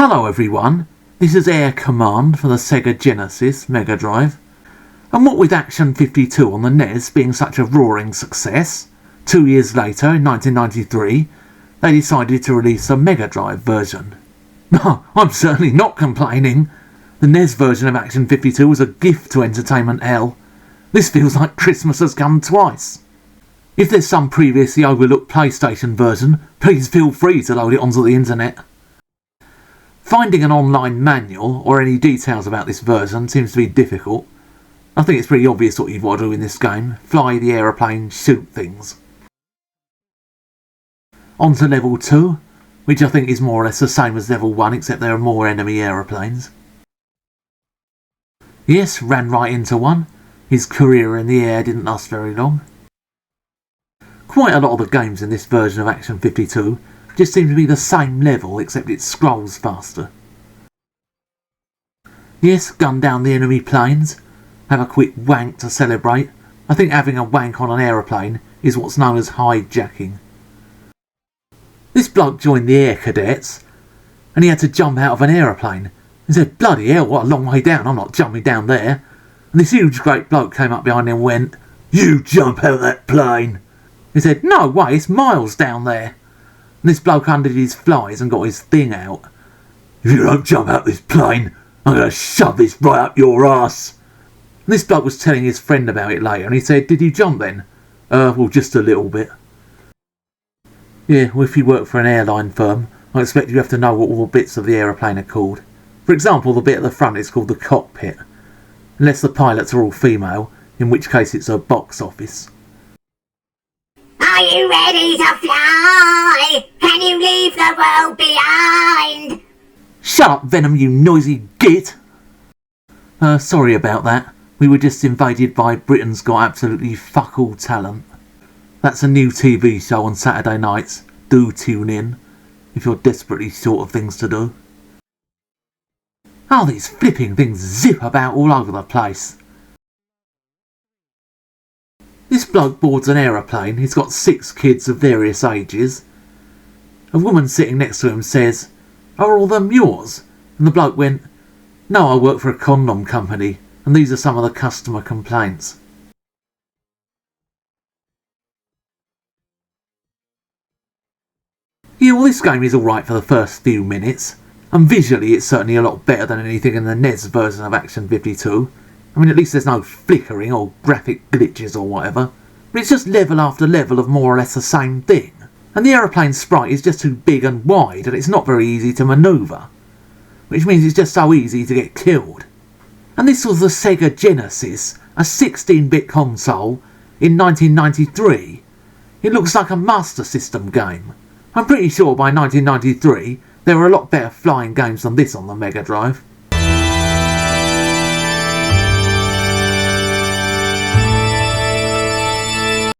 Hello everyone, this is Air Command for the Sega Genesis Mega Drive. And what with Action 52 on the NES being such a roaring success, 2 years later in 1993 they decided to release a Mega Drive version. I'm certainly not complaining. The NES version of Action 52 was a gift to entertainment hell. This feels like Christmas has come twice. If there's some previously overlooked PlayStation version, please feel free to load it onto the internet. Finding an online manual or any details about this version seems to be difficult. I think it's pretty obvious what you've got to do in this game. Fly the aeroplane, shoot things. On to level 2, which I think is more or less the same as level 1 except there are more enemy aeroplanes. Yes, ran right into one. His career in the air didn't last very long. Quite a lot of the games in this version of Action 52 just seem to be the same level except it scrolls faster. Yes, gun down the enemy planes. Have a quick wank to celebrate. I think having a wank on an aeroplane is what's known as hijacking. This bloke joined the Air Cadets and he had to jump out of an aeroplane. He said, "Bloody hell, what a long way down, I'm not jumping down there." And this huge great bloke came up behind him and went, "You jump out of that plane." He said, "No way, it's miles down there." And this bloke undid his flies and got his thing out. "If you don't jump out this plane, I'm going to shove this right up your ass." And this bloke was telling his friend about it later and he said, "Did you jump then?" Well, just a little bit." Yeah, well, if you work for an airline firm, I expect you have to know what all the bits of the aeroplane are called. For example, the bit at the front is called the cockpit. Unless the pilots are all female, in which case it's a box office. Are you ready to fly? Can you leave the world behind? Shut up, Venom, you noisy git! Sorry about that. We were just invaded by Britain's Got Absolutely Fuck All Talent. That's a new TV show on Saturday nights. Do tune in, if you're desperately short of things to do. Oh, these flipping things zip about all over the place. This bloke boards an aeroplane. He's got 6 kids of various ages. A woman sitting next to him says, "Are all them yours?" And the bloke went, "No, I work for a condom company, and these are some of the customer complaints." Yeah, well, this game is alright for the first few minutes, and visually it's certainly a lot better than anything in the NES version of Action 52. I mean, at least there's no flickering or graphic glitches or whatever. But it's just level after level of more or less the same thing. And the aeroplane sprite is just too big and wide and it's not very easy to manoeuvre. Which means it's just so easy to get killed. And this was the Sega Genesis, a 16-bit console in 1993. It looks like a Master System game. I'm pretty sure by 1993 there were a lot better flying games than this on the Mega Drive.